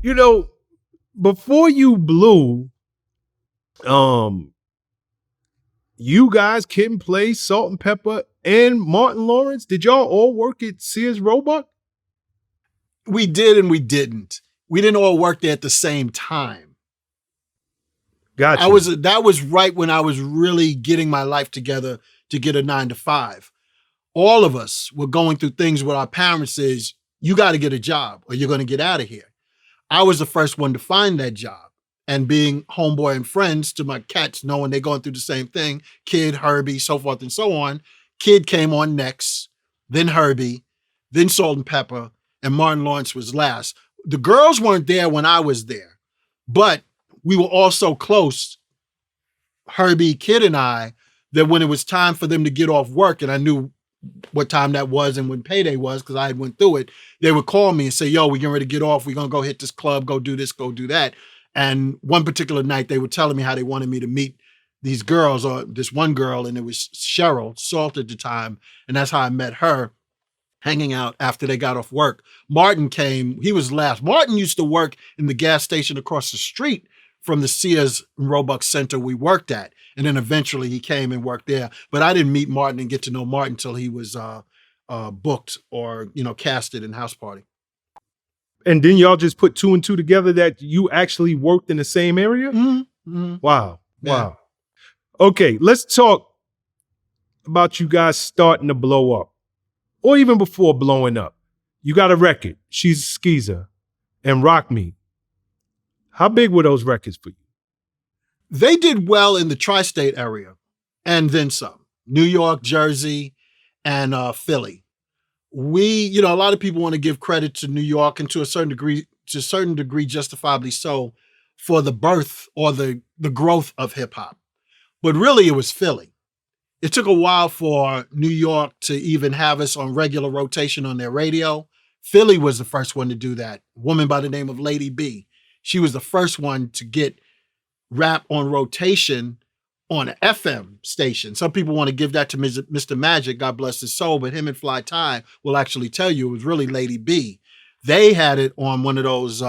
You know, before you blew, you guys, Kid and Play, Salt-N-Pepa, and Martin Lawrence, did y'all all work at Sears Roebuck? We did and we didn't. We didn't all work there at the same time. Gotcha. That was right when I was really getting my life together to get a 9-to-5. All of us were going through things where our parents says, you got to get a job or you're going to get out of here. I was the first one to find that job. And being homeboy and friends to my cats, knowing they're going through the same thing, Kid, Hurby, so forth and so on. Kid came on next, then Hurby, then Salt-N-Pepa, and Martin Lawrence was last. The girls weren't there when I was there, but we were all so close, Hurby, Kid, and I, that when it was time for them to get off work, and I knew what time that was and when payday was because I had went through it, they would call me and say, yo, we're getting ready to get off. We're going to go hit this club, go do this, go do that. And one particular night, they were telling me how they wanted me to meet these girls, or this one girl, and it was Cheryl, Salt at the time. And that's how I met her, hanging out after they got off work. Martin came, he was last. Martin used to work in the gas station across the street from the Sears Roebuck Center we worked at. And then eventually he came and worked there. But I didn't meet Martin and get to know Martin until he was booked or, casted in House Party. And then y'all just put 2 and 2 together that you actually worked in the same area? Mm-hmm. Mm-hmm. Wow. Yeah. Wow. Okay, let's talk about you guys starting to blow up. Or even before blowing up. You got a record, She's a Skeezer, and Rock Me. How big were those records for you? They did well in the tri-state area, and then some. New York, Jersey, and Philly. We, a lot of people want to give credit to New York, and to a certain degree, justifiably so, for the birth or the growth of hip hop. But really, it was Philly. It took a while for New York to even have us on regular rotation on their radio. Philly was the first one to do that. A woman by the name of Lady B. She was the first one to get rap on rotation on an FM station. Some people want to give that to Mr. Magic, God bless his soul, but him and Fly Ty will actually tell you it was really Lady B. They had it on one of those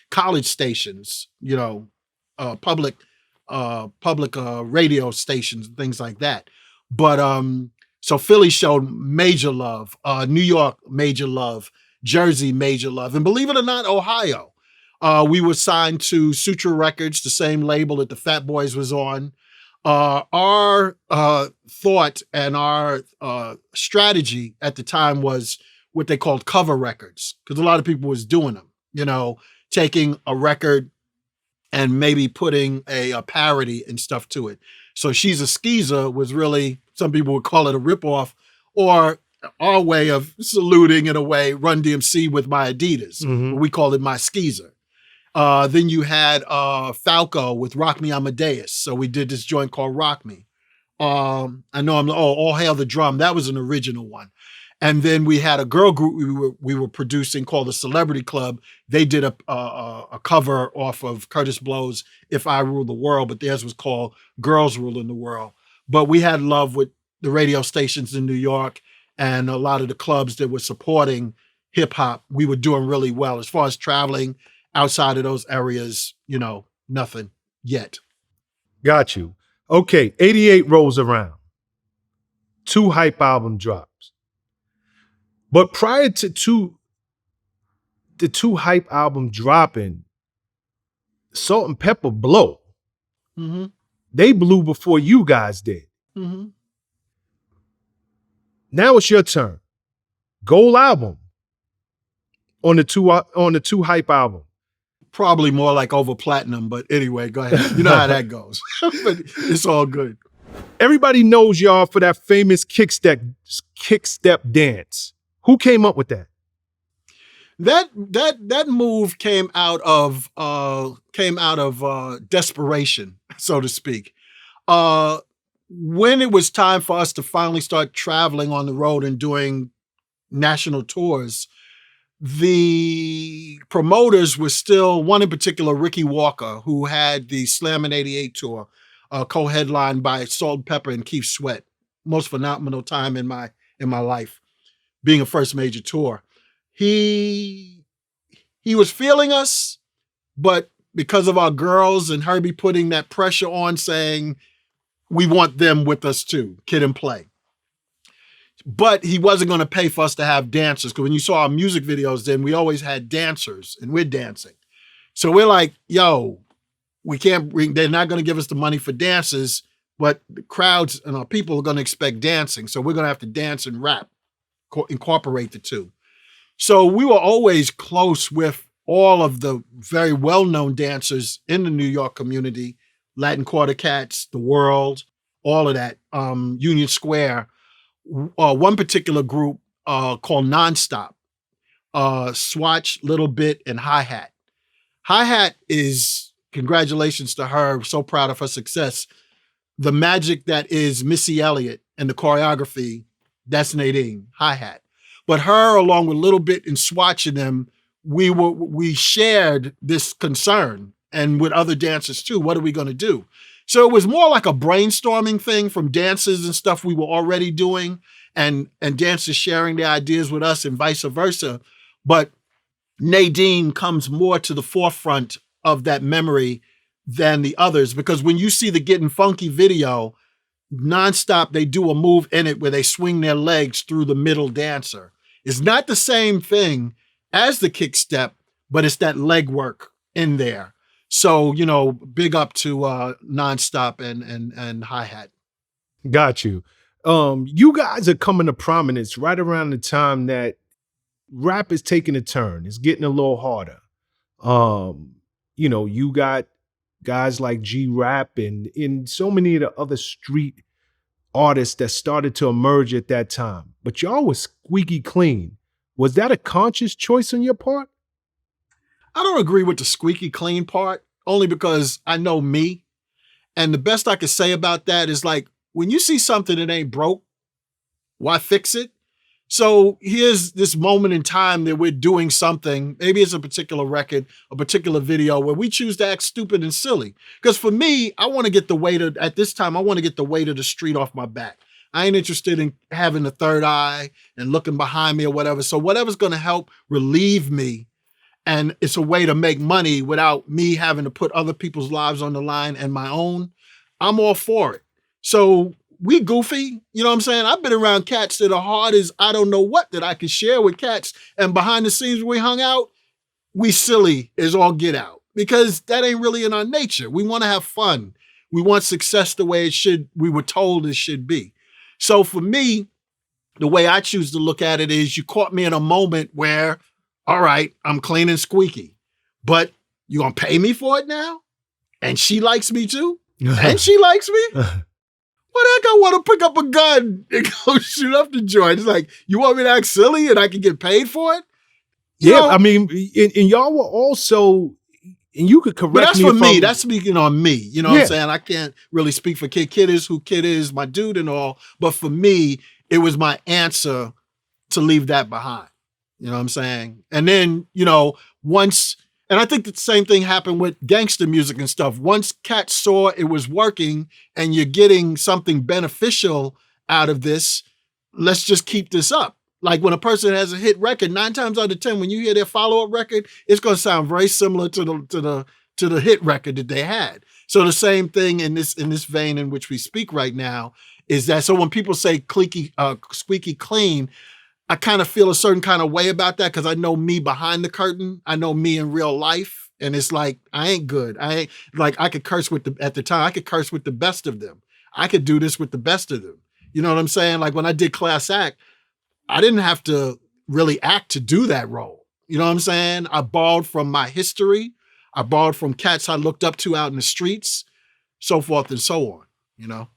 college stations, public radio stations, things like that. But so Philly showed major love, New York major love, Jersey major love, and believe it or not, Ohio. We were signed to Sutra Records, the same label that the Fat Boys was on. Our thought and our strategy at the time was what they called cover records, because a lot of people was doing them, taking a record and maybe putting a parody and stuff to it. So She's a Skeezer was really, some people would call it a ripoff, or our way of saluting, in a way, Run DMC with my Adidas. Mm-hmm. We called it my Skeezer. Then you had Falco with Rock Me Amadeus. So we did this joint called Rock Me. I know All Hail the Drum. That was an original one. And then we had a girl group we were producing called the Celebrity Club. They did a cover off of Curtis Blow's If I Rule the World, but theirs was called Girls Ruling the World. But we had love with the radio stations in New York and a lot of the clubs that were supporting hip hop. We were doing really well. As far as traveling outside of those areas, nothing yet. Got you. Okay, 88 rolls around. 2 hype album drops. But prior to the 2 hype album dropping, Salt-N-Pepa blow. Mm-hmm. They blew before you guys did. Mm-hmm. Now it's your turn. Gold album on the two hype album. Probably more like over platinum, but anyway, go ahead. You know how that goes. But it's all good. Everybody knows y'all for that famous kickstep dance. Who came up with that? That move came out of desperation, so to speak. When it was time for us to finally start traveling on the road and doing national tours, the promoters were still, one in particular, Ricky Walker, who had the Slammin' 88 tour, co-headlined by Salt-N-Pepa and Keith Sweat. Most phenomenal time in my life, being a first major tour. He was feeling us, but because of our girls and Hurby putting that pressure on saying, we want them with us too, Kid and Play. But he wasn't going to pay for us to have dancers, because when you saw our music videos then, we always had dancers and we're dancing. So we're like, yo, we can't bring, they're not going to give us the money for dancers, but the crowds and our people are going to expect dancing. So we're going to have to dance and rap, incorporate the two. So we were always close with all of the very well-known dancers in the New York community, Latin Quarter Cats, The World, all of that, Union Square. One particular group called Nonstop, Swatch, Little Bit, and Hi-Hat. Hi-Hat is, congratulations to her, so proud of her success. The magic that is Missy Elliott and the choreography, that's Nadine, Hi-Hat. But her, along with Little Bit and Swatch and them, we shared this concern, and with other dancers too. What are we going to do? So it was more like a brainstorming thing from dances and stuff we were already doing, and dancers sharing their ideas with us and vice versa. But Nadine comes more to the forefront of that memory than the others, because when you see the Getting Funky video, Nonstop, they do a move in it where they swing their legs through the middle dancer. It's not the same thing as the Kickstep, but it's that leg work in there. So, you know, big up to Nonstop and Hi-Hat. Got you. You guys are coming to prominence right around the time that rap is taking a turn. It's getting a little harder. You know, you got guys like G-Rap and so many of the other street artists that started to emerge at that time. But y'all was squeaky clean. Was that a conscious choice on your part? I don't agree with the squeaky clean part, only because I know me. And the best I could say about that is, like, when you see something that ain't broke, why fix it? So here's this moment in time that we're doing something, maybe it's a particular record, a particular video, where we choose to act stupid and silly. Because for me, I want to get the weight of, at this time, I want to get the weight of the street off my back. I ain't interested in having a third eye and looking behind me or whatever. So whatever's going to help relieve me, and it's a way to make money without me having to put other people's lives on the line and my own, I'm all for it. So we goofy, you know what I'm saying? I've been around cats that are hard as I don't know what that I can share with cats. And behind the scenes when we hung out, we silly as all get out, because that ain't really in our nature. We want to have fun. We want success the way it should, we were told it should be. So for me, the way I choose to look at it is, you caught me in a moment where, all right, I'm clean and squeaky, but you gonna pay me for it now? And she likes me too? And she likes me? Well, heck, I want to pick up a gun and go shoot up the joint. It's like, you want me to act silly and I can get paid for it? You know? I mean, and y'all were also, and you could correct me. But that's for me. That's speaking on me. You know what I'm saying? I can't really speak for Kid. Kid is who Kid is, my dude and all. But for me, it was my answer to leave that behind. You know what I'm saying? And then, you know, once, and I think the same thing happened with gangster music and stuff. Once cats saw it was working and you're getting something beneficial out of this, let's just keep this up. Like when a person has a hit record, 9 times out of 10, when you hear their follow-up record, it's going to sound very similar to the hit record that they had. So the same thing in this vein in which we speak right now is that, so when people say squeaky clean, I kind of feel a certain kind of way about that, because I know me behind the curtain. I know me in real life. And it's like, I ain't good. I ain't, like, I could curse with at the time, I could curse with the best of them. I could do this with the best of them. You know what I'm saying? Like when I did Class Act, I didn't have to really act to do that role. You know what I'm saying? I borrowed from my history. I borrowed from cats I looked up to out in the streets, so forth and so on, you know?